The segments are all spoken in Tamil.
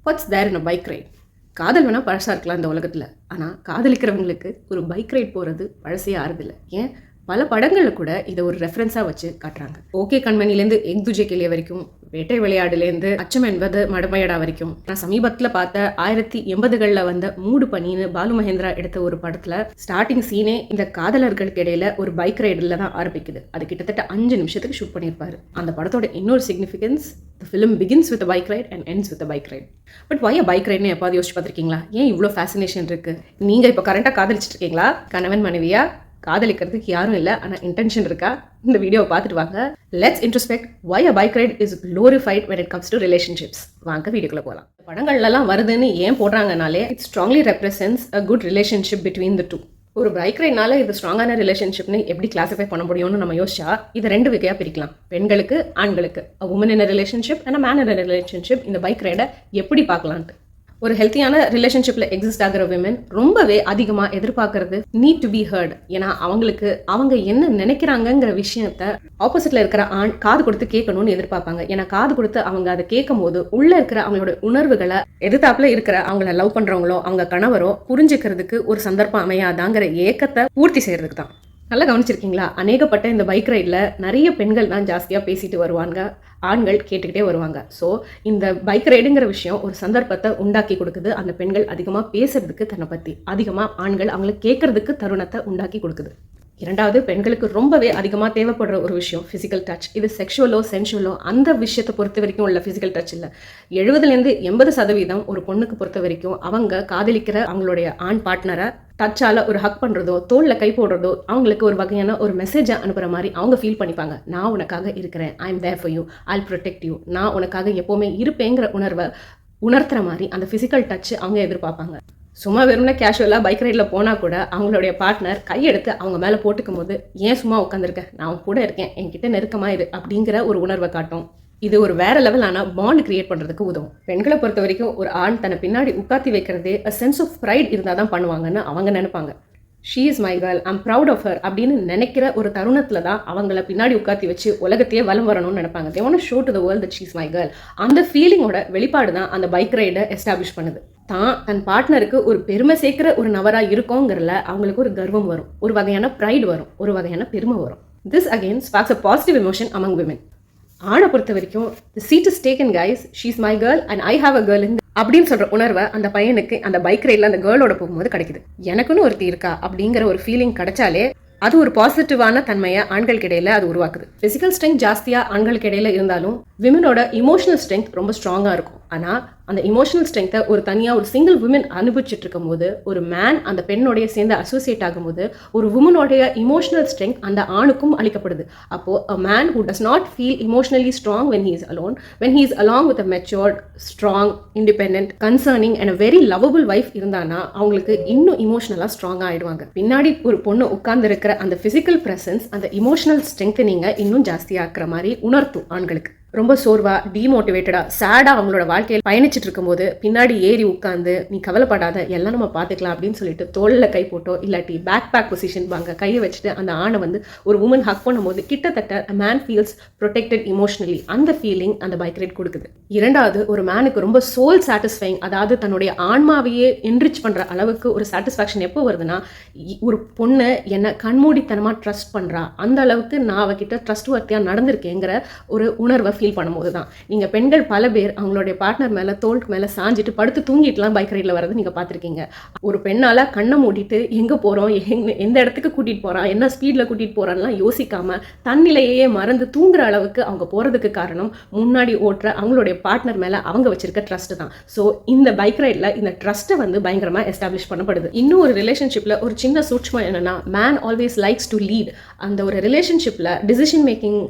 Watts there in a bike ride? காதல் வேணால் பழசாக இருக்கலாம் இந்த உலகத்தில். ஆனால் காதலிக்கிறவங்களுக்கு ஒரு பைக் ரைட் போகிறது பழசே ஆறுதில்ல. ஏன் பல படங்களில் கூட இதை ஒரு ரெஃபரன்ஸாக வச்சு காட்டுறாங்க. ஓகே கண்மணிலேருந்து எக் துஜே கிளிய வரைக்கும், வேட்டை விளையாடுலேருந்து அச்சம் என்பது மடமையடா வரைக்கும். நான் சமீபத்தில் பார்த்த 1980களில் வந்த மூடு பனின்னு பாலு மகேந்திரா எடுத்த ஒரு படத்தில் ஸ்டார்டிங் சீனே இந்த காதலர்களுக்கு இடையில ஒரு பைக் ரைடில் தான் ஆரம்பிக்குது. அது கிட்டத்தட்ட 5 நிமிஷத்துக்கு ஷூட் பண்ணியிருப்பாரு. அந்த படத்தோட இன்னொரு significance, the film begins with a bike ride and ends with a bike ride. But why a bike ride-னு எப்பாவது யோசிச்சு பார்த்துருக்கீங்களா? ஏன் இவ்வளோ ஃபேசினேஷன் இருக்குது? நீங்கள் இப்போ கரண்ட்டாக காதலிச்சுட்டு இருக்கீங்களா? கணவன் மனைவியா? காதலிக்கிறதுக்கு யாரும் இல்லை, ஆனால் இன்டென்ஷன் இருக்கா? இந்த வீடியோவை பார்த்துட்டு வாங்க. Let's introspect why a bike ride is glorified when it comes to relationships. வாங்க வீடியோக்குள்ள போகலாம். படங்கள்லாம் வருதுன்னு ஏன் போடுறாங்கனாலே it strongly represents a good relationship between the two. ஒரு பைக் ரைட்னால இது ஸ்ட்ராங்கான ரிலேஷன்ஷிப்னு எப்படி கிளாஸிஃபை பண்ண முடியும்னு நம்ம யோசிச்சா இதை 2 வகையாக பிரிக்கலாம். பெண்களுக்கு, ஆண்களுக்கு. a woman in a relationship and a man in a relationship. இந்த பைக் ரைடை எப்படி பார்க்கலான்ட்டு. ஒரு ஹெல்த்தியான ரிலேஷன்ஷிப்பில் எக்ஸிஸ்ட் ஆகிற விமன் ரொம்பவே அதிகமாக எதிர்பார்க்கறது நீட் டு பி ஹர்ட். ஏன்னா அவங்க என்ன நினைக்கிறாங்கங்கிற விஷயத்த ஆப்போசிட்ல இருக்கிற ஆண் காது கொடுத்து கேட்கணும்னு எதிர்பார்ப்பாங்க. ஏன்னா காது கொடுத்து அவங்க அதை கேட்கும் போது உள்ள இருக்கிற அவங்களோட உணர்வுகளை எதிர்த்தாப்புல இருக்கிற அவங்கள லவ் பண்றவங்களோ அவங்க கணவரோ புரிஞ்சுக்கிறதுக்கு ஒரு சந்தர்ப்பம் அமையாதாங்கிற ஏக்கத்தை பூர்த்தி செய்யறதுக்கு தான். நல்லா கவனிச்சிருக்கீங்களா? அநேகப்பட்ட இந்த பைக் ரைடில் நிறைய பெண்கள் தான் ஜாஸ்தியாக பேசிட்டு வருவாங்க, ஆண்கள் கேட்டுக்கிட்டே வருவாங்க. ஸோ இந்த பைக் ரைடுங்கிற விஷயம் ஒரு சந்தர்ப்பத்தை உண்டாக்கி கொடுக்குது. அந்த பெண்கள் அதிகமாக பேசுறதுக்கு தன்னை பற்றி, அதிகமாக ஆண்கள் அவங்கள கேட்கறதுக்கு தருணத்தை உண்டாக்கி கொடுக்குது. இரண்டாவது, பெண்களுக்கு ரொம்பவே அதிகமாக தேவைப்படுற ஒரு விஷயம் ஃபிசிக்கல் டச். இது செக்ஷுவலோ சென்ஷுவலோ அந்த விஷயத்தை பொறுத்த வரைக்கும் உள்ள ஃபிசிக்கல் டச் இல்லை. 70லேருந்து 80% ஒரு பொண்ணுக்கு பொறுத்த வரைக்கும் அவங்க காதலிக்கிற அவங்களுடைய ஆண் பார்ட்னரை டச்சால ஒரு ஹக் பண்ணுறதோ தோளில் கை போடுறதோ அவங்களுக்கு ஒரு வகையான ஒரு மெசேஜை அனுப்புகிற மாதிரி அவங்க ஃபீல் பண்ணிப்பாங்க. நான் உனக்காக இருக்கிறேன், I am there for you, I will protect you, நான் உனக்காக எப்போவுமே இருப்பேங்கிற உணர்வை உணர்த்துற மாதிரி அந்த ஃபிசிக்கல் டச் அவங்க எதிர்பார்ப்பாங்க. சும்மா வெறும்னா கேஷுவலாக பைக் ரைடில் போனால் கூட அவங்களுடைய பார்ட்னர் கையெடுத்து அவங்க மேலே போட்டுக்கும் போது ஏன் சும்மா உட்காந்துருக்கேன், நான் அவங்க கூட இருக்கேன், என்கிட்ட நெருக்கமாக இரு அப்படிங்கிற ஒரு உணர்வை காட்டும். இது ஒரு வேற லெவலான பாண்ட் கிரியேட் பண்ணுறதுக்கு உதவும். பெண்களை பொறுத்த வரைக்கும் ஒரு ஆண் தன்னை பின்னாடி உட்காத்தி வைக்கிறதே அ சென்ஸ் ஆஃப் ப்ரைட் இருந்தால் தான் பண்ணுவாங்கன்னு அவங்க நினைப்பாங்க. She is my girl, I'm proud of her அப்படின்னு நினைக்கிற ஒரு தருணத்தில் தான் அவங்கள பின்னாடி உட்காத்தி வச்சு உலகத்தையே வலம் வரணும்னு நினைப்பாங்க. They want to show to the world that she is my girl. அந்த ஃபீலிங்கோட வெளிப்பாடு தான் அந்த பைக் ரைடை எஸ்டாப்ளிஷ் பண்ணுது. தன் பார்ட்னருக்கு ஒரு பெருமை சேர்க்கிற ஒரு நபராக இருக்கோங்கிறல அவங்களுக்கு ஒரு கர்வம் வரும், ஒரு வகையான ப்ரைடு வரும், ஒரு வகையான பெருமை வரும். This again Sparks a positive emotion among women. ஆணை பொறுத்த வரைக்கும் the seat is taken guys, she's my girl and I have a girl in அப்படின்னு சொல்ற உணர்வை அந்த பையனுக்கு அந்த பைக் ரைடில் அந்த கேர்ளோட போகும்போது கிடைக்குது. எனக்குன்னு ஒருத்தி இருக்கா அப்படிங்கிற ஒரு ஃபீலிங் கிடைச்சாலே அது ஒரு பாசிட்டிவான தன்மையை ஆண்களுக்கு இடையில அது உருவாக்குது. பிசிக்கல் ஸ்ட்ரென்த் ஜாஸ்தியா ஆண்களுக்கு இடையில இருந்தாலும் விமனோட இமோஷனல் ஸ்ட்ரென்த் ரொம்ப ஸ்ட்ராங்கா இருக்கும். ஆனா அந்த இமோஷனல் ஸ்ட்ரென்த்தை ஒரு தனியா ஒரு சிங்கிள் விமன் அனுபவிச்சுட்டு இருக்கும் போது, ஒரு மேன் அந்த பெண்ணோடைய சேர்ந்து அசோசியேட் ஆகும்போது ஒரு விமனோடைய இமோஷனல் ஸ்ட்ரென்த் அந்த ஆணுக்கும் அளிக்கப்படுது. அப்போ a man who does not feel emotionally strong when he is alone, when he is along with a matured, strong, independent, concerning and a very lovable wife இருந்தானா அவங்களுக்கு இன்னும் இமோஷனலா ஸ்ட்ராங்கா ஆயிடுவாங்க. பின்னாடி ஒரு பொண்ணு உட்கார்ந்து இருக்கிற அந்த பிசிக்கல் பிரசன்ஸ் அந்த இமோஷனல் ஸ்ட்ரென்த்தனிங்க இன்னும் ஜாஸ்தியாக்குற மாதிரி உணர்த்தும் ஆண்களுக்கு. ரொம்ப சோர்வா, டிமோட்டிவேட்டடா, சேடா அவங்களோட வாழ்க்கையில் பயணிச்சுட்டு இருக்கும்போது பின்னாடி ஏறி உட்காந்து நீ கவலைப்படாத, எல்லாம் நம்ம பார்த்துக்கலாம் அப்படின்னு சொல்லிட்டு தோளில் கை போட்டோ இல்லாட்டி பேக் பொசிஷன் வாங்க கையை வச்சுட்டு அந்த ஆணை வந்து ஒரு உமன் ஹக் பண்ணும்போது கிட்டத்தட்ட மேன் ஃபீல்ஸ் ப்ரொடெக்டட் இமோஷனலி. அந்த ஃபீலிங் அந்த பைக் ரைட் கொடுக்குது. இரண்டாவது, ஒரு மேனுக்கு ரொம்ப சோல் சாட்டிஸ்ஃபைங், அதாவது தன்னுடைய ஆன்மாவையே என்ரிச் பண்ற அளவுக்கு ஒரு சாட்டிஸ்ஃபேக்ஷன் எப்போ வருதுன்னா, ஒரு பொண்ணு என்ன கண்மூடித்தனமா ட்ரஸ்ட் பண்றா, அந்த அளவுக்கு நான் அவகிட்ட ட்ரஸ்ட் வர்த்தியா நடந்திருக்கேங்கிற ஒரு உணர்வை ஃபீல் பண்ணும்போது தான். நீங்கள் பெண்கள் பல பேர் அவங்களுடைய பார்ட்னர் மேலே தோளுக்கு மேலே சாஞ்சிட்டு படுத்து தூங்கிட்டுலாம் பைக் ரைடில் வரது நீங்கள் பார்த்துருக்கீங்க. ஒரு பெண்ணால் கண்ணை மூடிட்டு எங்கே போகிறோம், எந்த இடத்துக்கு கூட்டிகிட்டு போகிறான், என்ன ஸ்பீடில் கூட்டிகிட்டு போகிறான்லாம் யோசிக்காமல் தன்னிலையே மறந்து தூங்குற அளவுக்கு அவங்க போகிறதுக்கு காரணம் முன்னாடி ஓட்டுற அவங்களுடைய பார்ட்னர் மேலே அவங்க வச்சிருக்க ட்ரஸ்ட் தான். ஸோ இந்த பைக் ரைடில் இந்த ட்ரஸ்ட்டை வந்து பயங்கரமாக எஸ்டாப்ளிஷ் பண்ணப்படுது. இன்னும் ஒரு ரிலேஷன்ஷிப்பில் ஒரு சின்ன சூட்சமம் என்னென்னா, man always likes to lead. அந்த ஒரு ரிலேஷன்ஷிப்பில் டிசிஷன் மேக்கிங்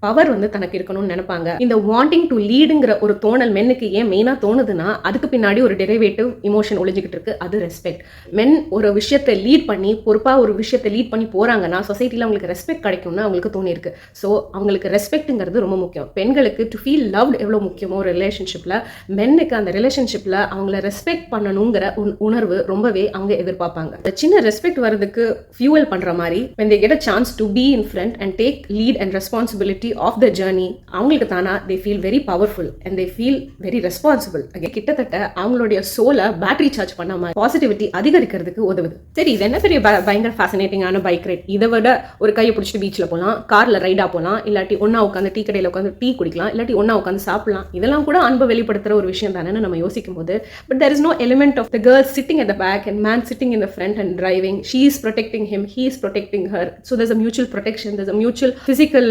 பவர் வந்து தனக்கு இருக்கணும்னு நினைப்பாங்க. இந்த வாண்டிங் டு லீடுங்கிற ஒரு தோணல் மென்னுக்கு ஏன் மெயினாக தோணுதுன்னா, அதுக்கு பின்னாடி ஒரு டெரிவேட்டிவ் இமோஷன் ஒளிஞ்சிக்கிட்டு இருக்கு, அது ரெஸ்பெக்ட். மென் ஒரு விஷயத்தை லீட் பண்ணி பொறுப்பாக ஒரு விஷயத்தை லீட் பண்ணி போகிறாங்கன்னா சொசைட்டியில் அவங்களுக்கு ரெஸ்பெக்ட் கிடைக்கும்னு அவங்களுக்கு தோணியிருக்கு. ஸோ அவங்களுக்கு ரெஸ்பெக்ட்டுங்கிறது ரொம்ப முக்கியம். பெண்களுக்கு டு ஃபீல் லவ்ட் எவ்வளோ முக்கியமோ ஒரு ரிலேஷன்ஷிப்பில், மென்னுக்கு அந்த ரிலேஷன்ஷிப்பில் அவங்கள ரெஸ்பெக்ட் பண்ணணுங்கிற உணர்வு ரொம்பவே அவங்க எதிர்பார்ப்பாங்க. இந்த சின்ன ரெஸ்பெக்ட் வரதுக்கு ஃபியூவல் பண்ணுற மாதிரி when they get a chance to be in front and take lead and responsibility of the journey, அவங்களுக்கு தானா they feel very powerful and they feel very responsible. கிட்டத்தட்ட அவங்களுடைய சோலை பேட்டரி சார்ஜ் பண்ண மாதிரி பாசிட்டிவிட்டி அதிகரிக்கிறதுக்கு உதவுது. சரி, இது என்ன பெரிய பயங்கர ஃபேசினேட்டிங்கான பைக் ரைட்? இதை விட ஒரு கையை பிடிச்சிட்டு பீச்சில் போகலாம், காரில் ரைடாக போகலாம், இல்லாட்டி ஒன்றா உட்காந்து டீ கடையில் உட்காந்து டீ குடிக்கலாம், இல்லாட்டி ஒன்றா உட்காந்து சாப்பிடலாம். இதெல்லாம் கூட அன்பை வெளிப்படுத்துகிற ஒரு விஷயம் தானே நம்ம யோசிக்கும் போது. But there is no element of the girl sitting at the back and man sitting in the front and driving. She is protecting him, he is protecting her. So there's a mutual protection, there's a mutual physical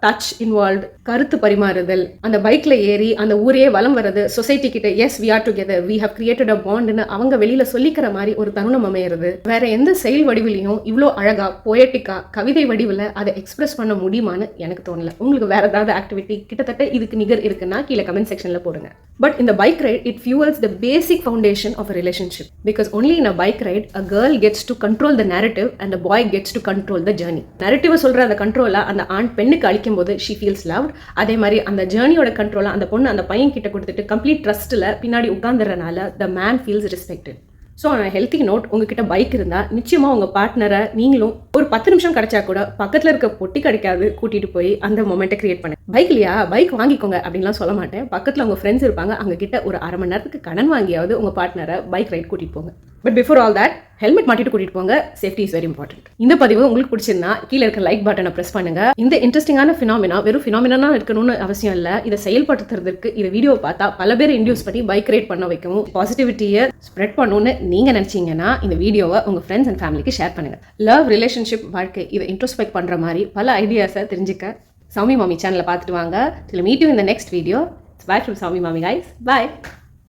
touch involved. கருத்து பரிமாறுதல், அந்த பைக்ல ஏறி அந்த ஊரே வலம் வர்றது, சொசைட்டி கிட்ட S we are together, we have created a bond ன்னு அவங்க வெளியில சொல்லிக்கிற மாதிரி ஒரு தருணம் அமையிறது. வேற எந்த செயல் வடிவிலையும் இவ்வளோ அழகா போயட்டிக்கா கவிதை வடிவில் அதை எக்ஸ்பிரஸ் பண்ண முடியுமான்னு எனக்கு தோணல. உங்களுக்கு வேற ஏதாவது ஆக்டிவிட்டி கிட்டத்தட்ட இதுக்கு நிகர் இருக்குன்னா கீழே கமெண்ட் செக்ஷன்ல போடுங்க. பட் இந்த bike ride it fuels the basic foundation of a relationship, because only in a bike ride a girl gets to control the narrative and the boy gets to control the journey. narrative சொல்ற அந்த கண்ட்ரோலை அந்த ஆண் பெண்ணுக்கு அளிக்கும் போது she feels loved. அதே மாதிரி அந்த ஜேர்னியோட கண்ட்ரோலை அந்த பொண்ணு அந்த பையன் கிட்ட கொடுத்துட்டு கம்ப்ளீட் ட்ரஸ்ட்ல பின்னாடி உட்கார்ந்துறனால the man feels respected. So healthy note, உங்ககிட்ட பைக் இருந்தால் நிச்சயமாக உங்கள் பார்ட்னரை நீங்களும் ஒரு 10 நிமிஷம் கிடைச்சா கூட பக்கத்தில் இருக்க பொட்டி கிடைக்காது கூட்டிகிட்டு போய் அந்த மொமெண்ட்டை கிரியேட் பண்ணு. பைக் இல்லையா, பைக் வாங்கிக்கோங்க அப்படின்லாம் சொல்ல மாட்டேன். பக்கத்தில் உங்கள் ஃப்ரெண்ட்ஸ் இருப்பாங்க, அவங்க கிட்ட ஒரு அரை மணி நேரத்துக்கு கடன் வாங்கியாவது உங்கள் பார்ட்னரை பைக் ரைட் கூட்டிகிட்டு போங்க. But before all that helmet மாட்டிட்டு கூட்டிட்டு போங்க. Safety is very important. இந்த பதிவு உங்களுக்கு பிடிச்சிருந்தா கீழே இருக்க லைக் பட்டனை பிரஸ் பண்ணுங்க. இந்த இன்ட்ரெஸ்டிங்கான ஃபினாமினா வெறும் ஃபினாமினா இருக்கணும்னு அவசியம் இல்லை. இதை செயல்படுத்துறதுக்கு இந்த வீடியோ பார்த்தா பல பேர் இன்டியூஸ் பண்ணி பைக் ரைட் பண்ண வைக்கவும் பாசிட்டிவிட்டியை ஸ்ப்ரெட் பண்ணணும்னு நீங்க நினைச்சீங்கன்னா இந்த வீடியோவை உங்க ஃப்ரெண்ட்ஸ் அண்ட் ஃபேமிலிக்கு ஷேர் பண்ணுங்க. லவ், ரிலேஷன்ஷிப், வாழ்க்கை இதை இன்ட்ரோஸ்பெக்ட் பண்ற மாதிரி பல ஐடியாஸை தெரிஞ்சுக்க சௌமி மாமி சேனலை பார்த்துட்டு வாங்க. Till meet you in the next video. Bye from Sami Mami guys. Bye.